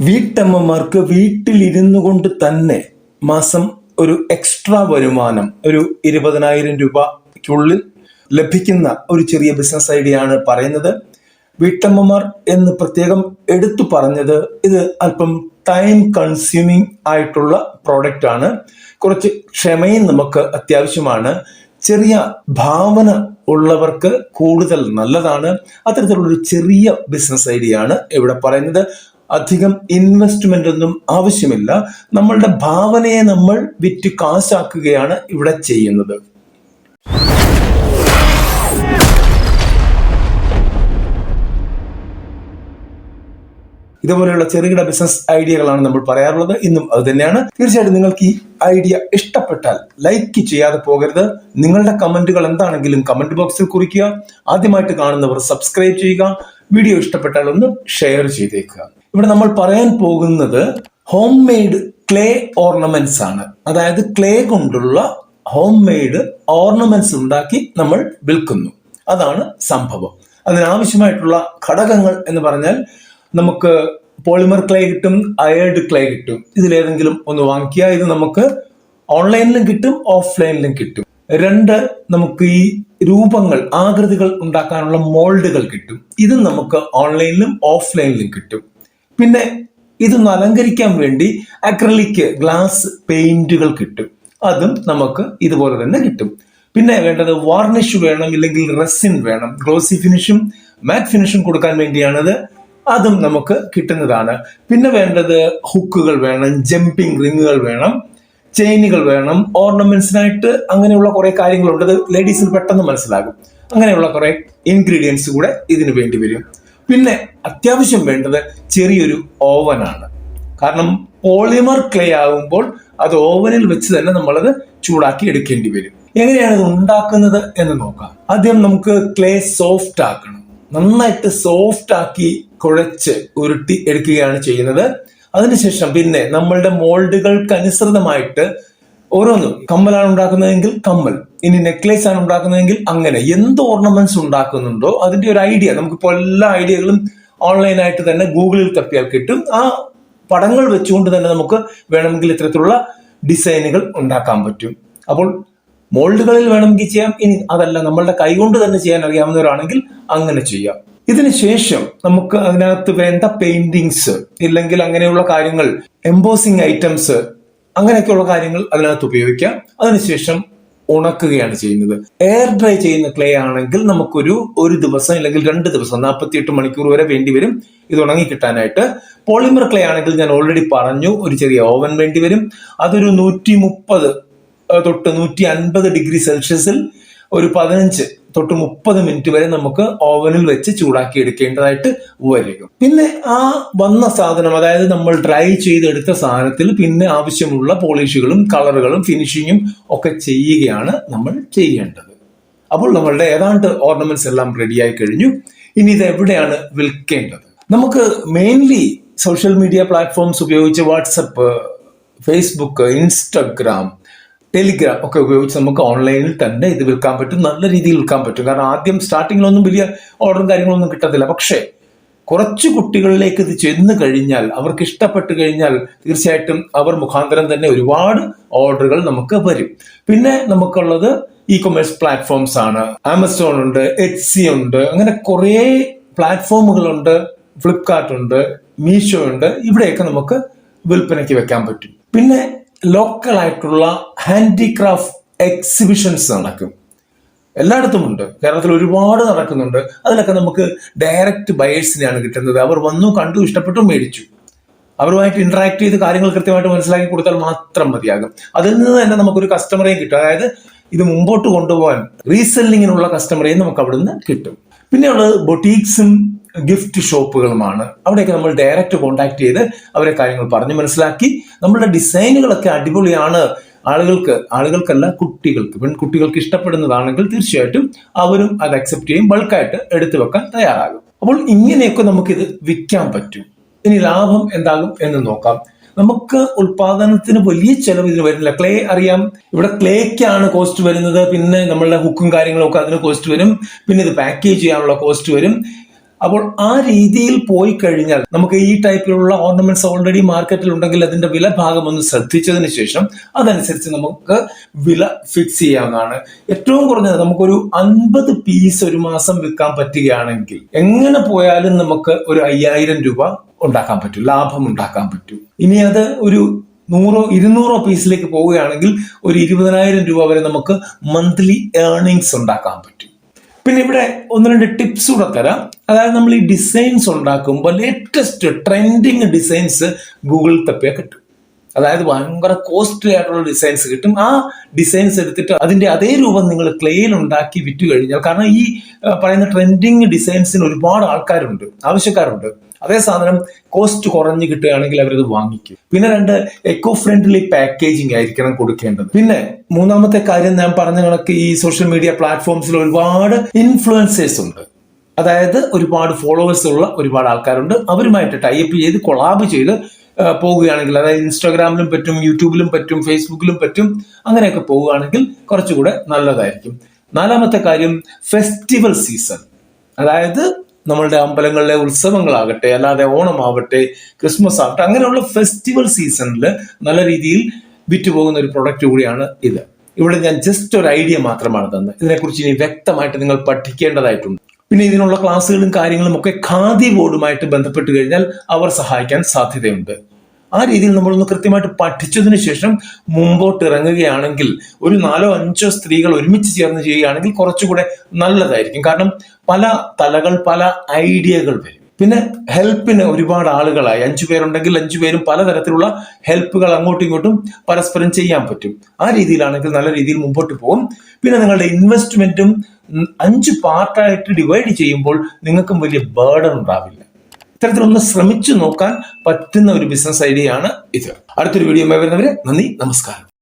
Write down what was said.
വീട്ടമ്മമാർക്ക് വീട്ടിലിരുന്നു കൊണ്ട് തന്നെ മാസം ഒരു എക്സ്ട്രാ വരുമാനം ഒരു 20,000 രൂപയ്ക്കുള്ളിൽ ലഭിക്കുന്ന ഒരു ചെറിയ ബിസിനസ് ഐഡിയ ആണ് പറയുന്നത്. വീട്ടമ്മമാർ എന്ന് പ്രത്യേകം എടുത്തു പറഞ്ഞത് ഇത് അല്പം ടൈം കൺസ്യൂമിങ് ആയിട്ടുള്ള പ്രോഡക്റ്റ് ആണ്. കുറച്ച് ക്ഷമയും നമുക്ക് അത്യാവശ്യമാണ്. ചെറിയ ഭാവന ഉള്ളവർക്ക് കൂടുതൽ നല്ലതാണ്. അത്തരത്തിലുള്ളൊരു ചെറിയ ബിസിനസ് ഐഡിയ ആണ് ഇവിടെ പറയുന്നത്. അധികം ഇൻവെസ്റ്റ്മെന്റ് ഒന്നും ആവശ്യമില്ല. നമ്മളുടെ ഭാവനയെ നമ്മൾ വിറ്റ് കാശാക്കുകയാണ് ഇവിടെ ചെയ്യുന്നത്. ഇതുപോലെയുള്ള ചെറുകിട ബിസിനസ് ഐഡിയകളാണ് നമ്മൾ പറയാറുള്ളത്. ഇന്നും അത് തന്നെയാണ്. തീർച്ചയായിട്ടും നിങ്ങൾക്ക് ഈ ഐഡിയ ഇഷ്ടപ്പെട്ടാൽ ലൈക്ക് ചെയ്യാതെ പോകരുത്. നിങ്ങളുടെ കമന്റുകൾ എന്താണെങ്കിലും കമന്റ് ബോക്സിൽ കുറിക്കുക. ആദ്യമായിട്ട് കാണുന്നവർ സബ്സ്ക്രൈബ് ചെയ്യുക. വീഡിയോ ഇഷ്ടപ്പെട്ടാൽ ഒന്ന് ഷെയർ ചെയ്തേക്കുക. ഇവിടെ നമ്മൾ പറയാൻ പോകുന്നത് ഹോം മെയ്ഡ് ക്ലേ ഓർണമെന്റ്സ് ആണ്. അതായത് ക്ലേ കൊണ്ടുള്ള ഹോം മെയ്ഡ് ഓർണമെന്റ്സ് ഉണ്ടാക്കി നമ്മൾ വിൽക്കുന്നു. അതാണ് സംഭവം. അതിനാവശ്യമായിട്ടുള്ള ഘടകങ്ങൾ എന്ന് പറഞ്ഞാൽ നമുക്ക് പോളിമർ ക്ലേ കിട്ടും, അയേർഡ് ക്ലേ കിട്ടും. ഇതിലേതെങ്കിലും ഒന്ന് വാങ്ങിക്കുക. ഇത് നമുക്ക് ഓൺലൈനിലും കിട്ടും, ഓഫ്ലൈനിലും കിട്ടും. 2, നമുക്ക് ഈ രൂപങ്ങൾ, ആകൃതികൾ ഉണ്ടാക്കാനുള്ള മോൾഡുകൾ കിട്ടും. ഇത് നമുക്ക് ഓൺലൈനിലും ഓഫ്ലൈനിലും കിട്ടും. പിന്നെ ഇതൊന്ന് അലങ്കരിക്കാൻ വേണ്ടി അക്രലിക് ഗ്ലാസ് പെയിന്റുകൾ കിട്ടും. അതും നമുക്ക് ഇതുപോലെ തന്നെ കിട്ടും. പിന്നെ വേണ്ടത് വാർണിഷ് വേണം, ഇല്ലെങ്കിൽ റെസിൻ വേണം. ഗ്ലോസി ഫിനിഷും മാറ്റ് ഫിനിഷും കൊടുക്കാൻ വേണ്ടിയാണത്. അതും നമുക്ക് കിട്ടുന്നതാണ്. പിന്നെ വേണ്ടത് ഹുക്കുകൾ വേണം, ജമ്പിങ് റിങ്ങുകൾ വേണം, ചെയിനുകൾ വേണം, ഓർണമെന്റ്സിനായിട്ട് അങ്ങനെയുള്ള കുറെ കാര്യങ്ങളുണ്ട്. അത് ലേഡീസിന് പെട്ടെന്ന് മനസ്സിലാകും. അങ്ങനെയുള്ള കുറെ ഇൻഗ്രീഡിയൻസ് കൂടെ ഇതിന് വേണ്ടി വരും. പിന്നെ അത്യാവശ്യം വേണ്ടത് ചെറിയൊരു ഓവനാണ്. കാരണം പോളിമർ ക്ലേ ആകുമ്പോൾ അത് ഓവനിൽ വെച്ച് തന്നെ നമ്മളത് ചൂടാക്കി എടുക്കേണ്ടി വരും. എങ്ങനെയാണ് ഇത് ഉണ്ടാക്കുന്നത് എന്ന് നോക്കാം. ആദ്യം നമുക്ക് ക്ലേ സോഫ്റ്റ് ആക്കണം. നന്നായിട്ട് സോഫ്റ്റ് ആക്കി കുഴച്ച് ഉരുട്ടി എടുക്കുകയാണ് ചെയ്യുന്നത്. അതിനുശേഷം പിന്നെ നമ്മളുടെ മോൾഡുകൾക്ക് അനുസൃതമായിട്ട് ഓരോന്നും, കമ്മലാണ് ഉണ്ടാക്കുന്നതെങ്കിൽ കമ്മൽ, ഇനി നെക്ലേസ് ആണ് ഉണ്ടാക്കുന്നതെങ്കിൽ അങ്ങനെ എന്ത് ഓർണമെന്റ്സ് ഉണ്ടാക്കുന്നുണ്ടോ അതിന്റെ ഒരു ഐഡിയ, നമുക്കിപ്പോൾ എല്ലാ ഐഡിയകളും ഓൺലൈനായിട്ട് തന്നെ ഗൂഗിളിൽ തപ്പിയാൽ കിട്ടും. ആ പടങ്ങൾ വെച്ചുകൊണ്ട് തന്നെ നമുക്ക് വേണമെങ്കിൽ ഇത്തരത്തിലുള്ള ഡിസൈനുകൾ ഉണ്ടാക്കാൻ പറ്റും. അപ്പോൾ മോൾഡുകളിൽ വേണമെങ്കിൽ ചെയ്യാം. ഇനി അതല്ല, നമ്മളുടെ കൈകൊണ്ട് തന്നെ ചെയ്യാൻ അറിയാവുന്നവരാണെങ്കിൽ അങ്ങനെ ചെയ്യാം. ഇതിന് ശേഷം നമുക്ക് അതിനകത്ത് വേണ്ട പെയിന്റിങ്സ്, ഇല്ലെങ്കിൽ അങ്ങനെയുള്ള കാര്യങ്ങൾ, എംബോസിങ് ഐറ്റംസ്, അങ്ങനെയൊക്കെയുള്ള കാര്യങ്ങൾ അതിനകത്ത് ഉപയോഗിക്കാം. അതിനുശേഷം ഉണക്കുകയാണ് ചെയ്യുന്നത്. എയർ ഡ്രൈ ചെയ്യുന്ന ക്ലേ ആണെങ്കിൽ നമുക്കൊരു ദിവസം അല്ലെങ്കിൽ 2 ദിവസം 48 മണിക്കൂർ വരെ വേണ്ടിവരും ഇത് ഉണങ്ങി കിട്ടാനായിട്ട്. പോളിമർ ക്ലേ ആണെങ്കിൽ ഞാൻ ഓൾറെഡി പറഞ്ഞു, ഒരു ചെറിയ ഓവൻ വേണ്ടിവരും. അതൊരു 130 തൊട്ട് 150 ഡിഗ്രി സെൽഷ്യസിൽ ഒരു 15 തൊട്ട് 30 മിനിറ്റ് വരെ നമുക്ക് ഓവനിൽ വെച്ച് ചൂടാക്കി എടുക്കേണ്ടതായിട്ട് വരും. പിന്നെ ആ വന്ന സാധനം, അതായത് നമ്മൾ ഡ്രൈ ചെയ്തെടുത്ത സാധനത്തിൽ പിന്നെ ആവശ്യമുള്ള പോളിഷുകളും കളറുകളും ഫിനിഷിങ്ങും ഒക്കെ ചെയ്യുകയാണ് നമ്മൾ ചെയ്യേണ്ടത്. അപ്പോൾ നമ്മളുടെ ഏതാണ്ട് ഓർണമെന്റ്സ് എല്ലാം റെഡിയായി കഴിഞ്ഞു. ഇനി ഇത് എവിടെയാണ് വിൽക്കേണ്ടത്? നമുക്ക് മെയിൻലി സോഷ്യൽ മീഡിയ പ്ലാറ്റ്ഫോംസ് ഉപയോഗിച്ച് വാട്സപ്പ്, ഫേസ്ബുക്ക്, ഇൻസ്റ്റഗ്രാം, ടെലിഗ്രാം ഒക്കെ ഉപയോഗിച്ച് നമുക്ക് ഓൺലൈനിൽ തന്നെ ഇത് വിൽക്കാൻ പറ്റും. നല്ല രീതിയിൽ വിൽക്കാൻ പറ്റും. കാരണം ആദ്യം സ്റ്റാർട്ടിങ്ങിലൊന്നും വലിയ ഓർഡറും കാര്യങ്ങളൊന്നും കിട്ടത്തില്ല. പക്ഷേ കുറച്ച് കുട്ടികളിലേക്ക് ഇത് ചെന്ന് കഴിഞ്ഞാൽ, അവർക്ക് ഇഷ്ടപ്പെട്ട് കഴിഞ്ഞാൽ തീർച്ചയായിട്ടും അവർ മുഖാന്തരം തന്നെ ഒരുപാട് ഓർഡറുകൾ നമുക്ക് വരും. പിന്നെ നമുക്കുള്ളത് ഇ കൊമേഴ്സ് പ്ലാറ്റ്ഫോംസ് ആണ്. ആമസോൺ ഉണ്ട്, എറ്റ്സി ഉണ്ട്, അങ്ങനെ കുറേ പ്ലാറ്റ്ഫോമുകളുണ്ട്. ഫ്ലിപ്കാർട്ട് ഉണ്ട്, മീഷോ ഉണ്ട്. ഇവിടെയൊക്കെ നമുക്ക് വിൽപ്പനയ്ക്ക് വെക്കാൻ പറ്റും. പിന്നെ ലോക്കൽ ആയിട്ടുള്ള ഹാൻഡിക്രാഫ്റ്റ് എക്സിബിഷൻസ് നടക്കും. എല്ലായിടത്തും ഉണ്ട്. കേരളത്തിൽ ഒരുപാട് നടക്കുന്നുണ്ട്. അതിലൊക്കെ നമുക്ക് ഡയറക്റ്റ് ബയേഴ്സിനെയാണ് കിട്ടുന്നത്. അവർ വന്നു, കണ്ടു, ഇഷ്ടപ്പെട്ടു, മേടിച്ചു. അവരുമായിട്ട് ഇന്ററാക്ട് ചെയ്ത് കാര്യങ്ങൾ കൃത്യമായിട്ട് മനസ്സിലാക്കി കൊടുത്താൽ മാത്രം മതിയാകും. അതിൽ നിന്ന് തന്നെ നമുക്കൊരു കസ്റ്റമറേയും കിട്ടും. അതായത് ഇത് മുമ്പോട്ട് കൊണ്ടുപോകാൻ റീസെല്ലിങ്ങിനുള്ള കസ്റ്റമറേയും നമുക്ക് അവിടുന്ന് കിട്ടും. പിന്നെയുള്ളത് ബൊട്ടീക്സും ഗിഫ്റ്റ് ഷോപ്പുകളുമാണ്. അവിടെയൊക്കെ നമ്മൾ ഡയറക്റ്റ് കോണ്ടാക്ട് ചെയ്ത് അവരെ കാര്യങ്ങൾ പറഞ്ഞ് മനസ്സിലാക്കി, നമ്മളുടെ ഡിസൈനുകളൊക്കെ അടിപൊളിയാണ്, ആളുകൾക്കല്ല കുട്ടികൾക്ക്, പെൺകുട്ടികൾക്ക് ഇഷ്ടപ്പെടുന്നതാണെങ്കിൽ തീർച്ചയായിട്ടും അവരും അത് അക്സെപ്റ്റ് ചെയ്യും, ബൾക്കായിട്ട് എടുത്തു വെക്കാൻ തയ്യാറാകും. അപ്പോൾ ഇങ്ങനെയൊക്കെ നമുക്കിത് വിൽക്കാൻ പറ്റും. ഇനി ലാഭം എന്താകും എന്ന് നോക്കാം. നമുക്ക് ഉൽപാദനത്തിന് വലിയ ചെലവ് ഇതിന് വരുന്നില്ല. ക്ലേ അറിയാം, ഇവിടെ ക്ലേക്കാണ് കോസ്റ്റ് വരുന്നത്. പിന്നെ നമ്മളുടെ ഹുക്കും കാര്യങ്ങളൊക്കെ അതിന് കോസ്റ്റ് വരും. പിന്നെ ഇത് പാക്കേജ് ചെയ്യാനുള്ള കോസ്റ്റ് വരും. അപ്പോൾ ആ രീതിയിൽ പോയി കഴിഞ്ഞാൽ നമുക്ക് ഈ ടൈപ്പിലുള്ള ഓർണമെന്റ്സ് ഓൾറെഡി മാർക്കറ്റിൽ ഉണ്ടെങ്കിൽ അതിന്റെ വില ഭാഗം ഒന്ന് ശ്രദ്ധിച്ചതിന് ശേഷം അതനുസരിച്ച് നമുക്ക് വില ഫിക്സ് ചെയ്യാവുന്നതാണ്. ഏറ്റവും കുറഞ്ഞത് നമുക്കൊരു 50 പീസ് ഒരു മാസം വിൽക്കാൻ പറ്റുകയാണെങ്കിൽ എങ്ങനെ പോയാലും നമുക്ക് ഒരു 5000 രൂപ ഉണ്ടാക്കാൻ പറ്റും, ലാഭം ഉണ്ടാക്കാൻ പറ്റും. ഇനി അത് ഒരു 100-200 പീസിലേക്ക് പോവുകയാണെങ്കിൽ ഒരു 20,000 രൂപ വരെ നമുക്ക് മന്ത്ലി ഏർണിങ്സ് ഉണ്ടാക്കാൻ പറ്റും. പിന്നെ ഇവിടെ 1-2 ടിപ്സ് കൂടെ തരാം. അതായത് നമ്മൾ ഈ ഡിസൈൻസ് ഉണ്ടാക്കുമ്പോൾ ലേറ്റസ്റ്റ് ട്രെൻഡിങ് ഡിസൈൻസ് ഗൂഗിളിൽ തപ്പിയാൽ കിട്ടും. അതായത് ഭയങ്കര കോസ്റ്റ്ലി ആയിട്ടുള്ള ഡിസൈൻസ് കിട്ടും. ആ ഡിസൈൻസ് എടുത്തിട്ട് അതിന്റെ അതേ രൂപം നിങ്ങൾ ക്ലേയിൽ ഉണ്ടാക്കി വിറ്റു കഴിഞ്ഞാൽ, കാരണം ഈ പറയുന്ന ട്രെൻഡിങ് ഡിസൈൻസിന് ഒരുപാട് ആൾക്കാരുണ്ട്, ആവശ്യക്കാരുണ്ട്. അതേ സാധനം കോസ്റ്റ് കുറഞ്ഞ് കിട്ടുകയാണെങ്കിൽ അവരത് വാങ്ങിക്കും. പിന്നെ 2, എക്കോ ഫ്രണ്ട്ലി പാക്കേജിംഗ് ആയിരിക്കണം കൊടുക്കേണ്ടത്. പിന്നെ 3-ാമത്തെ കാര്യം, ഞാൻ പറഞ്ഞ കണക്ക് ഈ സോഷ്യൽ മീഡിയ പ്ലാറ്റ്ഫോംസിൽ ഒരുപാട് ഇൻഫ്ലുവൻസേഴ്സ് ഉണ്ട്. അതായത് ഒരുപാട് ഫോളോവേഴ്സ് ഉള്ള ഒരുപാട് ആൾക്കാരുണ്ട്. അവരുമായിട്ട് ടൈപ്പ് ചെയ്ത് കൊളാബ് ചെയ്ത് പോവുകയാണെങ്കിൽ, അതായത് ഇൻസ്റ്റാഗ്രാമിലും പറ്റും, യൂട്യൂബിലും പറ്റും, ഫേസ്ബുക്കിലും പറ്റും, അങ്ങനെയൊക്കെ പോവുകയാണെങ്കിൽ കുറച്ചുകൂടെ നല്ലതായിരിക്കും. 4-ാമത്തെ കാര്യം, ഫെസ്റ്റിവൽ സീസൺ. അതായത് നമ്മളുടെ അമ്പലങ്ങളിലെ ഉത്സവങ്ങളാകട്ടെ, അല്ലാതെ ഓണമാവട്ടെ, ക്രിസ്മസ് ആവട്ടെ, അങ്ങനെയുള്ള ഫെസ്റ്റിവൽ സീസണിൽ നല്ല രീതിയിൽ വിറ്റുപോകുന്ന ഒരു പ്രൊഡക്റ്റ് കൂടിയാണ് ഇത്. ഇവിടെ ഞാൻ ജസ്റ്റ് ഒരു ഐഡിയ മാത്രമാണ് തന്നത്. ഇതിനെക്കുറിച്ച് ഇനി വ്യക്തമായിട്ട് നിങ്ങൾ പഠിക്കേണ്ടതായിട്ടുണ്ട്. പിന്നെ ഇതിനുള്ള ക്ലാസ്സുകളും കാര്യങ്ങളും ഒക്കെ ഖാദി ബോർഡുമായിട്ട് ബന്ധപ്പെട്ട് കഴിഞ്ഞാൽ അവർ സഹായിക്കാൻ സാധ്യതയുണ്ട്. ആ രീതിയിൽ നമ്മളൊന്ന് കൃത്യമായിട്ട് പഠിച്ചതിന് ശേഷം മുമ്പോട്ട് ഇറങ്ങുകയാണെങ്കിൽ, ഒരു 4-5 സ്ത്രീകൾ ഒരുമിച്ച് ചേർന്ന് ചെയ്യുകയാണെങ്കിൽ കുറച്ചുകൂടെ നല്ലതായിരിക്കും. കാരണം പല തലകൾ, പല ഐഡിയകൾ വരും. പിന്നെ ഹെൽപ്പിന് ഒരുപാട് ആളുകളായി, 5 പേരുണ്ടെങ്കിൽ 5 പേരും പലതരത്തിലുള്ള ഹെൽപ്പുകൾ അങ്ങോട്ടും ഇങ്ങോട്ടും പരസ്പരം ചെയ്യാൻ പറ്റും. ആ രീതിയിലാണെങ്കിൽ നല്ല രീതിയിൽ മുമ്പോട്ട് പോകും. പിന്നെ നിങ്ങളുടെ ഇൻവെസ്റ്റ്മെന്റും 5 പാർട്ടായിട്ട് ഡിവൈഡ് ചെയ്യുമ്പോൾ നിങ്ങൾക്കും വലിയ ബേർഡൻ ഉണ്ടാവില്ല. ഇത്തരത്തിലൊന്ന് ശ്രമിച്ചു നോക്കാൻ പറ്റുന്ന ഒരു ബിസിനസ് ഐഡിയ ആണ് ഇത്. അടുത്തൊരു വീഡിയോ വരുന്നവരെ നന്ദി, നമസ്കാരം.